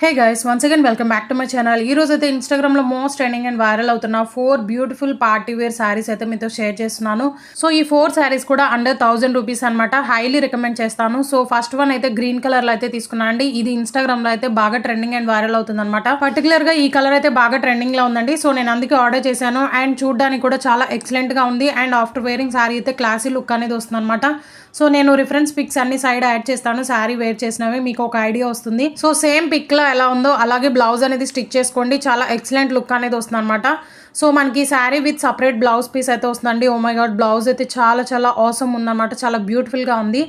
Hey guys once again welcome back to my channel. ఈ రోజు అయితే ఇన్స్టాగ్రామ్లో మోస్ట్ ట్రెండింగ్ అండ్ వైరల్ అవుతున్న 4 బ్యూటిఫుల్ పార్టీ వేర్ శారీస్ అయితే మీతో షేర్ చేస్తున్నాను. సో ఈ 4 శారీస్ కూడా అండర్ 1000 రూపీస్ అనమాట. హైలీ రికమెండ్ చేస్తాను. సో ఫస్ట్ వన్ అయితే గ్రీన్ కలర్లో అయితే తీసుకున్నాను అండి. ఇది ఇన్స్టాగ్రామ్లో అయితే బాగా ట్రెండింగ్ అండ్ వైరల్ అవుతుంది అనమాట. పర్టికులర్గా ఈ కలర్ అయితే బాగా ట్రెండింగ్లో ఉందండి. సో నేను అందుకే ఆర్డర్ చేశాను అండ్ చూడడానికి కూడా చాలా ఎక్సలెంట్గా ఉంది. అండ్ ఆఫ్టర్ వేరింగ్ శారీ అయితే క్లాసీ లుక్ అనేది వస్తుంది అనమాట. సో నేను రిఫరెన్స్ పిక్స్ అన్ని సైడ్ యాడ్ చేస్తాను. శారీ వేర్ చేసినవి మీకు ఒక ఐడియా వస్తుంది. సో సేమ్ పిక్లో ఎలా ఉందో అలాగే బ్లౌజ్ అనేది స్టిచ్ చేసుకోండి. చాలా ఎక్సలెంట్ లుక్ అనేది వస్తుంది అనమాట. సో మనకి sari with separate blouse piece అయితే వస్తుందండి. ఓ మై గాడ్, బ్లౌజ్ అయితే చాలా ఆసమ్ ఉందన్నమాట. చాలా బ్యూటిఫుల్గా ఉంది.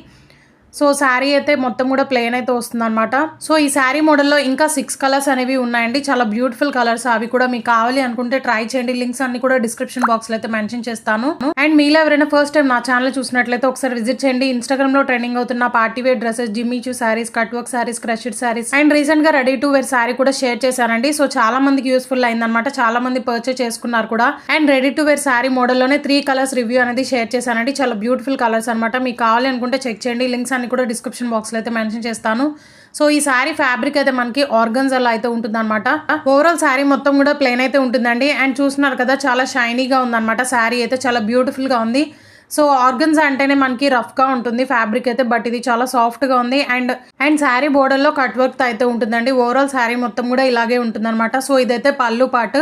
సో శారీ అయితే మొత్తం కూడా ప్లెయిన్ అయితే వస్తుంది అనమాట. సో ఈ శారీ మోడల్లో ఇంకా 6 కలర్స్ అనేవి ఉన్నాయండి. చాలా బ్యూటిఫుల్ కలర్స్. అవి కూడా మీకు కావాలి అనుకుంటే ట్రై చేయండి. లింక్స్ అన్ని కూడా డిస్క్రిప్షన్ బాక్స్ లో అయితే మెన్షన్ చేస్తాను. అండ్ మీలో ఎవరైనా ఫస్ట్ టైం నా ఛానల్ చూసినట్లయితే ఒకసారి విజిట్ చేయండి. ఇన్స్టాగ్రామ్ లో ట్రెండింగ్ అవుతున్న party wear dresses, Jimmy Choo saris, cut work saris, crushed saris and recent గా రెడీ టు వేర్ శారీ కూడా షేర్ చేశానండి. సో చాలా మందికి యూస్ఫుల్ అయిందనమాట. చాలా మంది పర్చేస్ చేసుకున్నారు కూడా. And ready to wear sari మోడల్లోనే 3 కలర్స్ రివ్యూ అనేది షేర్ చేశానండి. చాలా బ్యూటిఫుల్ కలర్స్ అనమాట. మీకు కావాలి అనుకుంటే చెక్ చేయండి. లింక్స్ అన్ని కూడా డిస్క్రిప్షన్ బాక్స్ లో అయితే మెన్షన్ చేస్తాను. సో ఈ శారీ ఫ్యాబ్రిక్ అయితే మనకి ఆర్గన్జాలో అయితే ఉంటుంది అనమాట. ఓవరాల్ శారీ మొత్తం కూడా ప్లెయిన్ అయితే ఉంటుందండి. అండ్ చూస్తున్నారు కదా, చాలా షైనీగా ఉందన్నమాట. శారీ అయితే చాలా బ్యూటిఫుల్ గా ఉంది. సో ఆర్గన్జా అంటేనే మనకి రఫ్ గా ఉంటుంది ఫ్యాబ్రిక్ అయితే, బట్ ఇది చాలా సాఫ్ట్ గా ఉంది. అండ్ శారీ బోర్డర్ లో కట్ వర్క్ అయితే ఉంటుందండి. ఓవరాల్ శారీ మొత్తం కూడా ఇలాగే ఉంటుంది అనమాట. సో ఇదైతే పళ్ళు పార్ట్.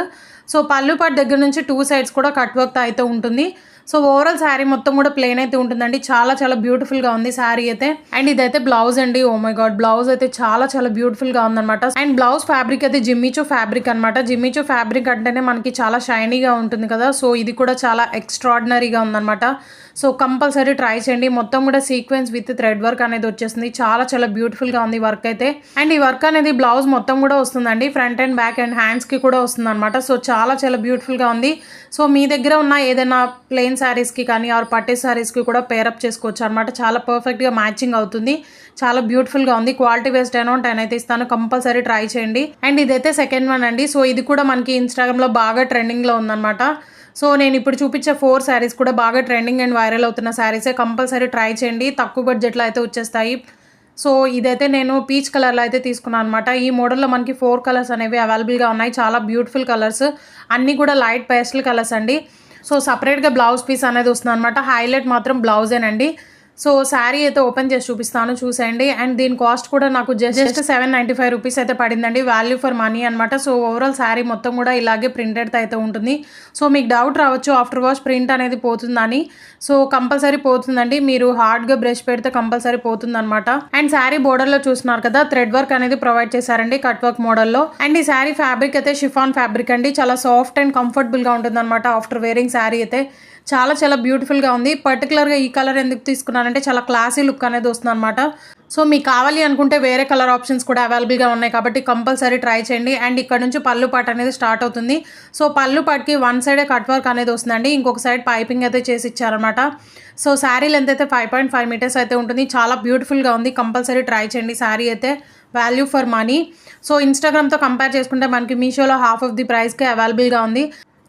సో పళ్ళు పార్ట్ దగ్గర నుంచి 2 సైడ్స్ కూడా కట్ వర్క్ అయితే ఉంటుంది. సో ఓవరాల్ శారీ మొత్తం కూడా ప్లెయిన్ అయితే ఉంటుందండి. చాలా బ్యూటిఫుల్ గా ఉంది శారీ అయితే. అండ్ ఇదైతే బ్లౌజ్ అండి. ఓ మై గాడ్, బ్లౌజ్ అయితే చాలా బ్యూటిఫుల్ గా ఉందన్నమాట. అండ్ బ్లౌజ్ ఫ్యాబ్రిక్ అయితే జిమ్మీచూ ఫ్యాబ్రిక్ అనమాట. జిమ్మీచూ ఫ్యాబ్రిక్ అంటేనే మనకి చాలా షైనీగా ఉంటుంది కదా. సో ఇది కూడా చాలా ఎక్స్ట్రాడినరీగా ఉందన్నమాట. సో కంపల్సరీ ట్రై చేయండి. మొత్తం కూడా సీక్వెన్స్ విత్ థ్రెడ్ వర్క్ అనేది వచ్చేస్తుంది. చాలా బ్యూటిఫుల్ గా ఉంది వర్క్ అయితే. అండ్ ఈ వర్క్ అనేది బ్లౌజ్ మొత్తం కూడా వస్తుందండి. Front and back and hands కి కూడా వస్తుంది అనమాట. సో చాలా బ్యూటిఫుల్ గా ఉంది. సో మీ దగ్గర ఉన్న ఏదైనా ప్లెయిన్ శారీస్ కి కానీ ఆర్ పట్టే శారీస్ కి కూడా పేరప్ చేసుకోవచ్చు అనమాట. చాలా పర్ఫెక్ట్ గా మ్యాచింగ్ అవుతుంది. చాలా బ్యూటిఫుల్ గా ఉంది. క్వాలిటీ వేస్ట్ 10/10 అయితే ఇస్తాను. కంపల్సరీ ట్రై చేయండి. అండ్ ఇదైతే సెకండ్ వన్ అండి. సో ఇది కూడా మనకి ఇన్స్టాగ్రామ్ లో బాగా ట్రెండింగ్ లో ఉందన్నమాట. సో నేను ఇప్పుడు చూపించే 4 శారీస్ కూడా బాగా ట్రెండింగ్ అండ్ వైరల్ అవుతున్న శారీసే. కంపల్సరీ ట్రై చేయండి. తక్కువ బడ్జెట్లో అయితే వచ్చేస్తాయి. సో ఇదైతే నేను పీచ్ కలర్లో అయితే తీసుకున్నాను అనమాట. ఈ మోడల్లో మనకి 4 కలర్స్ అనేవి అవైలబుల్గా ఉన్నాయి. చాలా బ్యూటిఫుల్ కలర్స్, అన్నీ కూడా లైట్ పేస్టల్ కలర్స్ అండి. సో సపరేట్గా బ్లౌజ్ పీస్ అనేది వస్తుంది అనమాట. హైలైట్ మాత్రం బ్లౌజేనండి. సో శారీ అయితే ఓపెన్ చేసి చూపిస్తాను, చూసేయండి. అండ్ దీని కాస్ట్ కూడా నాకు జస్ట్ 795 రూపీస్ అయితే పడిందండి. వాల్యూ ఫర్ మనీ అనమాట. సో ఓవరాల్ శారీ మొత్తం కూడా ఇలాగే ప్రింటెడ్ అయితే ఉంటుంది. సో మీకు డౌట్ రావచ్చు ఆఫ్టర్ వాష్ ప్రింట్ అనేది పోతుందని. సో కంపల్సరీ పోతుందండి. మీరు హార్డ్గా బ్రష్ పెడితే కంపల్సరీ పోతుంది అనమాట. అండ్ శారీ బోర్డర్లో చూస్తున్నారు కదా, థ్రెడ్ వర్క్ అనేది ప్రొవైడ్ చేశారండి కట్ వర్క్ మోడల్లో. అండ్ ఈ శారీ ఫ్యాబ్రిక్ అయితే షిఫాన్ ఫ్యాబ్రిక్ అండి. చాలా సాఫ్ట్ అండ్ కంఫర్టబుల్గా ఉంటుంది అనమాట. ఆఫ్టర్ వేరింగ్ శారీ అయితే చాలా బ్యూటిఫుల్గా ఉంది. పర్టికులర్గా ఈ కలర్ ఎందుకు తీసుకున్నానంటే చాలా క్లాసీ లుక్ అనేది వస్తుంది అనమాట. సో మీకు కావాలి అనుకుంటే వేరే కలర్ ఆప్షన్స్ కూడా అవైలబుల్గా ఉన్నాయి కాబట్టి కంపల్సరీ ట్రై చేయండి. అండ్ ఇక్కడ నుంచి పళ్ళు పార్ట్ అనేది స్టార్ట్ అవుతుంది. సో పళ్ళు పార్ట్కి 1 సైడే కట్ వర్క్ అనేది వస్తుందండి. ఇంకొక సైడ్ పైపింగ్ అయితే చేసి ఇచ్చారనమాట. సో శారీ లెంత్ అయితే 5.5 మీటర్స్ అయితే ఉంటుంది. చాలా బ్యూటిఫుల్గా ఉంది. కంపల్సరీ ట్రై చేయండి. శారీ అయితే వాల్యూ ఫర్ మనీ. సో ఇన్స్టాగ్రామ్తో కంపేర్ చేసుకుంటే మనకి మీషోలో హాఫ్ ఆఫ్ ది ప్రైస్కే అవైలబుల్గా ఉంది.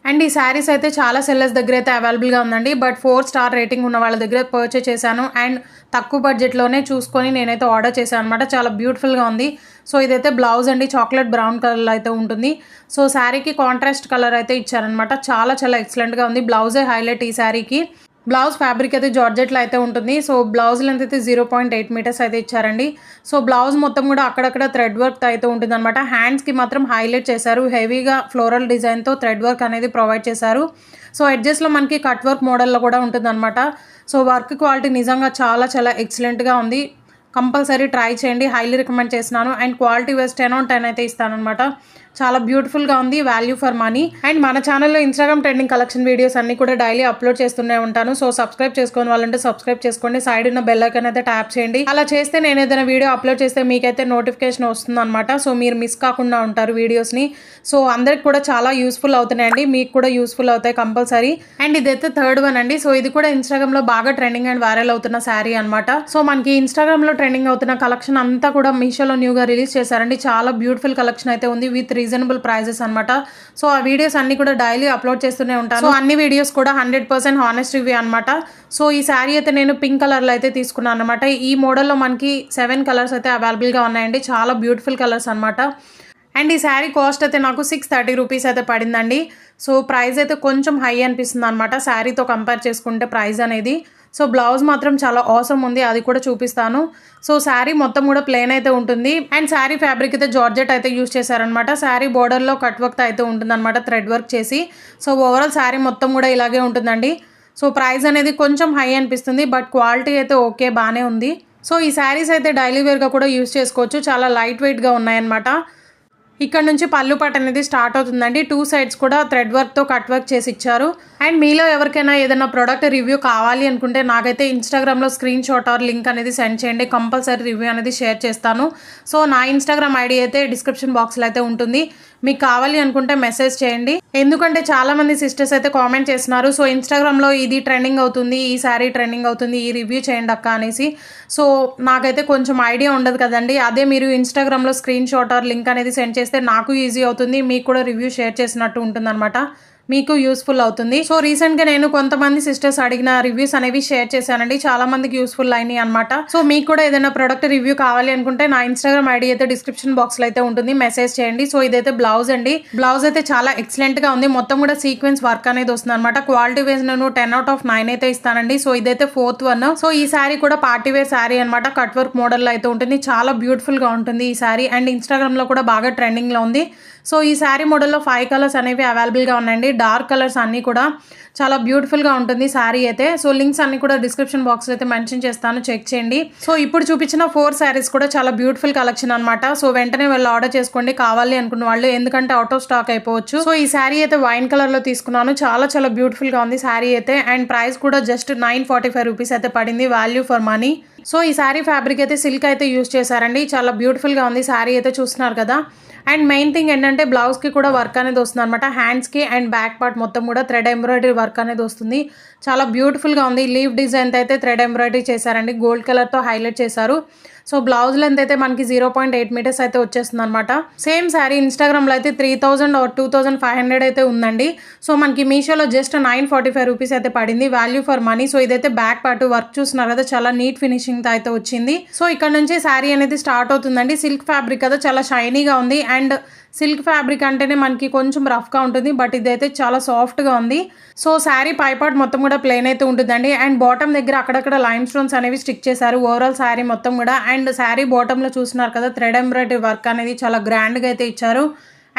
అండ్ ఈ శారీస్ అయితే చాలా సెల్లర్స్ దగ్గర అయితే అవైలబుల్గా ఉందండి. బట్ 4 స్టార్ రేటింగ్ ఉన్న వాళ్ళ దగ్గర పర్చేస్ చేశాను. అండ్ తక్కువ బడ్జెట్లోనే చూసుకొని నేనైతే ఆర్డర్ చేశాను అనమాట. చాలా బ్యూటిఫుల్గా ఉంది. సో ఇదైతే బ్లౌజ్ అండి. చాక్లెట్ బ్రౌన్ కలర్లో అయితే ఉంటుంది. సో శారీకి కాంట్రాస్ట్ కలర్ అయితే ఇచ్చారనమాట. చాలా ఎక్సలెంట్గా ఉంది. బ్లౌజే హైలైట్ ఈ శారీకి. బ్లౌజ్ ఫ్యాబ్రిక్ అయితే జార్జెట్లో అయితే ఉంటుంది. సో బ్లౌజ్ లెంత్ అయితే 0.8 మీటర్స్ అయితే ఇచ్చారండి. సో బ్లౌజ్ మొత్తం కూడా అక్కడక్కడ థ్రెడ్ వర్క్ అయితే ఉంటుంది అనమాట. హ్యాండ్స్కి మాత్రం హైలైట్ చేశారు. హెవీగా ఫ్లోరల్ డిజైన్తో థ్రెడ్ వర్క్ అనేది ప్రొవైడ్ చేశారు. సో ఎడ్జెస్లో మనకి కట్ వర్క్ మోడల్లో కూడా ఉంటుంది అనమాట. సో వర్క్ క్వాలిటీ నిజంగా చాలా ఎక్సలెంట్గా ఉంది. కంపల్సరీ ట్రై చేయండి. హైలీ రికమెండ్ చేస్తున్నాను. అండ్ క్వాలిటీ వేస్ట్ 10/10 అయితే ఇస్తాను అనమాట. చాలా బ్యూటిఫుల్గా ఉంది. Value for money. అండ్ మన ఛానల్లో ఇన్స్టాగ్రామ్ ట్రెండింగ్ కలెక్షన్ వీడియోస్ అన్ని కూడా డైలీ అప్లోడ్ చేస్తూనే ఉంటాను. సో సబ్స్క్రైబ్ చేసుకోని వాళ్ళంటే సబ్స్క్రైబ్ చేసుకోండి. సైడ్ ఉన్న బెల్ ఐకాన్ అయితే ట్యాప్ చేయండి. అలా చేస్తే నేను ఏదైనా వీడియో అప్లోడ్ చేస్తే మీకైతే నోటిఫికేషన్ వస్తుంది అనమాట. సో మీరు మిస్ కాకుండా ఉంటారు వీడియోస్ని. సో అందరికి కూడా చాలా యూస్ఫుల్ అవుతున్నాయండి. మీకు కూడా యూస్ఫుల్ అవుతాయి కంపల్సరీ. అండ్ ఇదైతే థర్డ్ వన్ అండి. సో ఇది కూడా ఇన్స్టాగ్రామ్లో బాగా ట్రెండింగ్ అండ్ వైరల్ అవుతున్న శారీ అనమాట. సో మనకి ఇన్స్టాగ్రామ్లో ట్రెండింగ్ అవుతున్న కలెక్షన్ అంతా కూడా మీషోలో న్యూగా రిలీజ్ చేశారండి. చాలా బ్యూటిఫుల్ కలెక్షన్ అయితే ఉంది విత్ రీజనబుల్ ప్రైజెస్ అనమాట. సో ఆ వీడియోస్ అన్ని కూడా డైలీ అప్లోడ్ చేస్తూనే ఉంటాను. సో అన్ని వీడియోస్ కూడా 100% హానెస్ట్ రివ్యూ అనమాట. సో ఈ శారీ అయితే నేను పింక్ కలర్లో అయితే తీసుకున్నాను అనమాట. ఈ మోడల్లో మనకి 7 కలర్స్ అయితే అవైలబుల్గా ఉన్నాయండి. చాలా బ్యూటిఫుల్ కలర్స్ అనమాట. అండ్ ఈ శారీ కాస్ట్ అయితే నాకు 630 రూపీస్ అయితే పడిందండి. సో ప్రైస్ అయితే కొంచెం హై అనిపిస్తుంది అనమాట శారీతో కంపేర్ చేసుకుంటే ప్రైస్ అనేది. సో బ్లౌజ్ మాత్రం చాలా ఆసమ్ ఉంది, అది కూడా చూపిస్తాను. సో శారీ మొత్తం కూడా ప్లెయిన్ అయితే ఉంటుంది. అండ్ శారీ ఫ్యాబ్రిక్ అయితే జార్జెట్ అయితే యూస్ చేశారనమాట. శారీ బోర్డర్లో కట్ వర్క్ అయితే ఉంటుంది అనమాట, థ్రెడ్ వర్క్ చేసి. సో ఓవరాల్ శారీ మొత్తం కూడా ఇలాగే ఉంటుందండి. సో ప్రైస్ అనేది కొంచెం హై అనిపిస్తుంది, బట్ క్వాలిటీ అయితే ఓకే, బాగానే ఉంది. సో ఈ శారీస్ అయితే డైలీ వేర్గా కూడా యూస్ చేసుకోవచ్చు, చాలా లైట్ వెయిట్గా ఉన్నాయన్నమాట. ఇక్కడ నుంచి పళ్ళు పాట అనేది స్టార్ట్ అవుతుందండి. 2 సైడ్స్ కూడా థ్రెడ్ వర్క్తో కట్ వర్క్ చేసి ఇచ్చారు. అండ్ మీలో ఎవరికైనా ఏదైనా ప్రోడక్ట్ రివ్యూ కావాలి అనుకుంటే నాకైతే ఇన్స్టాగ్రామ్లో స్క్రీన్ షాట్ ఆర్ లింక్ అనేది సెండ్ చేయండి, కంపల్సరీ రివ్యూ అనేది షేర్ చేస్తాను. సో నా ఇన్స్టాగ్రామ్ ఐడి అయితే డిస్క్రిప్షన్ బాక్స్లో అయితే ఉంటుంది, మీకు కావాలి అనుకుంటే మెసేజ్ చేయండి. ఎందుకంటే చాలామంది సిస్టర్స్ అయితే కామెంట్ చేస్తున్నారు, సో ఇన్స్టాగ్రామ్లో ఇది ట్రెండింగ్ అవుతుంది, ఈ శారీ ట్రెండింగ్ అవుతుంది, ఈ రివ్యూ చేయండి అక్క అనేసి. సో నాకైతే కొంచెం ఐడియా ఉండదు కదండి. అదే మీరు ఇన్స్టాగ్రామ్లో స్క్రీన్ షాట్ ఆర్ లింక్ అనేది సెండ్ చేస్తే నాకు ఈజీ అవుతుంది, మీకు కూడా రివ్యూ షేర్ చేసినట్టు ఉంటుందన్నమాట, మీకు యూస్ఫుల్ అవుతుంది. సో రీసెంట్గా నేను కొంతమంది సిస్టర్స్ అడిగిన రివ్యూస్ అనేవి షేర్ చేశానండి, చాలా మందికి యూస్ఫుల్ అయినాయి అనమాట. సో మీకు కూడా ఏదైనా ప్రోడక్ట్ రివ్యూ కావాలి అనుకుంటే నా ఇన్స్టాగ్రామ్ ఐడి అయితే డిస్క్రిప్షన్ బాక్స్లో అయితే ఉంటుంది, మెసేజ్ చేయండి. సో ఇదైతే బ్లౌజ్ అండి. బ్లౌజ్ అయితే చాలా ఎక్సలెంట్గా ఉంది, మొత్తం కూడా సీక్వెన్స్ వర్క్ అనేది వస్తుంది అనమాట. క్వాలిటీ వైజ్ నేను 10/9 అయితే ఇస్తానండి. సో ఇదైతే 4th వన్. సో ఈ శారీ కూడా పార్టీ వేర్ శారీ అనమాట, కట్ వర్క్ మోడల్లో అయితే ఉంటుంది, చాలా బ్యూటిఫుల్గా ఉంటుంది ఈ శారీ. అండ్ ఇన్స్టాగ్రామ్లో కూడా బాగా ట్రెండింగ్లో ఉంది. సో ఈ శారీ మోడల్లో 5 కలర్స్ అనేవి అవైలబుల్గా ఉన్నాయండి. డార్క్ కలర్స్ అన్నీ కూడా చాలా బ్యూటిఫుల్గా ఉంటుంది శారీ అయితే. సో లింక్స్ అన్ని కూడా డిస్క్రిప్షన్ బాక్స్లో అయితే మెన్షన్ చేస్తాను, చెక్ చేయండి. సో ఇప్పుడు చూపించిన 4 శారీస్ కూడా చాలా బ్యూటిఫుల్ కలెక్షన్ అనమాట. సో వెంటనే వెళ్ళి ఆర్డర్ చేసుకోండి కావాలి అనుకున్న వాళ్ళు, ఎందుకంటే అవుట్ ఆఫ్ స్టాక్ అయిపోవచ్చు. సో ఈ శారీ అయితే వైన్ కలర్లో తీసుకున్నాను, చాలా చాలా బ్యూటిఫుల్గా ఉంది శారీ అయితే. అండ్ ప్రైస్ కూడా జస్ట్ 945 రూపీస్ అయితే పడింది, వాల్యూ ఫర్ మనీ. సో ఈ శారీ ఫ్యాబ్రిక్ అయితే సిల్క్ అయితే యూస్ చేశారండి, చాలా బ్యూటిఫుల్గా ఉంది శారీ అయితే, చూస్తున్నారు కదా. అండ్ మెయిన్ థింగ్ ఏంటంటే బ్లౌజ్కి కూడా వర్క్ అనేది వస్తుంది అనమాట. హ్యాండ్స్కి అండ్ బ్యాక్ పార్ట్ మొత్తం కూడా థ్రెడ్ ఎంబ్రాయిడరీ వర్క్ అనేది వస్తుంది, చాలా బ్యూటిఫుల్గా ఉంది. లీవ్ డిజైన్ అయితే థ్రెడ్ ఎంబ్రాయిడరీ చేశారండి, గోల్డ్ కలర్తో హైలైట్ చేశారు. సో బ్లౌజ్ లెంత్ అయితే మనకి 0.8 మీటర్స్ అయితే వచ్చేస్తుంది అనమాట. సేమ్ శారీ ఇన్స్టాగ్రామ్లో అయితే 3000 ఆర్ 2500 అయితే ఉందండి. సో మనకి మీషోలో జస్ట్ 945 రూపీస్ అయితే పడింది, వాల్యూ ఫర్ మనీ. సో ఇదైతే బ్యాక్ పార్ట్ వర్క్ చూస్తున్నారు కదా, చాలా నీట్ ఫినిషింగ్తో అయితే వచ్చింది. సో ఇక్కడ నుంచి శారీ అనేది స్టార్ట్ అవుతుందండి. సిల్క్ ఫ్యాబ్రిక్ కదా, చాలా షైనీగా ఉంది. అండ్ సిల్క్ ఫ్యాబ్రిక్ అంటేనే మనకి కొంచెం రఫ్గా ఉంటుంది, బట్ ఇదైతే చాలా సాఫ్ట్గా ఉంది. సో శారీ పైపార్ట్ మొత్తం కూడా ప్లెయిన్ అయితే ఉంటుందండి. అండ్ బాటమ్ దగ్గర అక్కడక్కడ లైమ్ స్టోన్స్ అనేవి స్టిక్ చేశారు ఓవరాల్ శారీ మొత్తం కూడా. అండ్ శారీ బాటంలో చూస్తున్నారు కదా, థ్రెడ్ ఎంబ్రాయిడరీ వర్క్ అనేది చాలా గ్రాండ్గా అయితే ఇచ్చారు.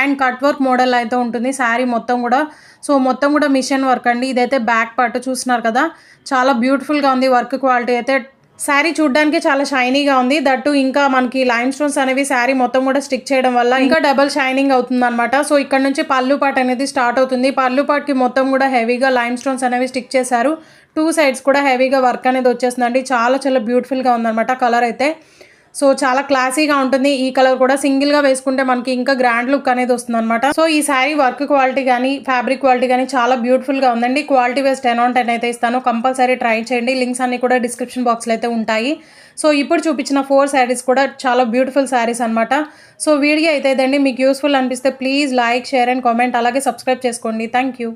అండ్ కట్ వర్క్ మోడల్ అయితే ఉంటుంది శారీ మొత్తం కూడా. సో మొత్తం కూడా మిషన్ వర్క్ అండి. ఇదైతే బ్యాక్ పార్ట్ చూస్తున్నారు కదా, చాలా బ్యూటిఫుల్గా ఉంది. వర్క్ క్వాలిటీ అయితే శారీ చూడడానికి చాలా షైనీగా ఉంది. దట్టు ఇంకా మనకి లైమ్ స్టోన్స్ అనేవి శారీ మొత్తం కూడా స్టిక్ చేయడం వల్ల ఇంకా డబల్ షైనింగ్ అవుతుంది అనమాట. సో ఇక్కడ నుంచి పళ్ళు పాట్ అనేది స్టార్ట్ అవుతుంది. పళ్ళు పాట్కి మొత్తం కూడా హెవీగా లైమ్ స్టోన్స్ అనేవి స్టిక్ చేశారు. 2 సైడ్స్ కూడా హెవీగా వర్క్ అనేది వచ్చేస్తుందండి. చాలా చాలా బ్యూటిఫుల్గా ఉందన్నమాట కలర్ అయితే. సో చాలా క్లాసీగా ఉంటుంది. ఈ కలర్ కూడా సింగిల్గా వేసుకుంటే మనకి ఇంకా గ్రాండ్ లుక్ అనేది వస్తుంది అనమాట. సో ఈ శారీ వర్క్ క్వాలిటీ కానీ ఫ్యాబ్రిక్ క్వాలిటీ కానీ చాలా బ్యూటిఫుల్గా ఉందండి. క్వాలిటీ వైజ్ 10/10 అయితే ఇస్తాను, కంపల్సరీ ట్రై చేయండి. లింక్స్ అన్ని కూడా డిస్క్రిప్షన్ బాక్స్లో అయితే ఉంటాయి. సో ఇప్పుడు చూపించిన 4 శారీస్ కూడా చాలా బ్యూటిఫుల్ శారీస్ అనమాట. సో వీడియో అయితే ఇదండి, మీకు యూస్ఫుల్ అనిపిస్తే please like, share and comment, అలాగే సబ్స్క్రైబ్ చేసుకోండి. Thank you.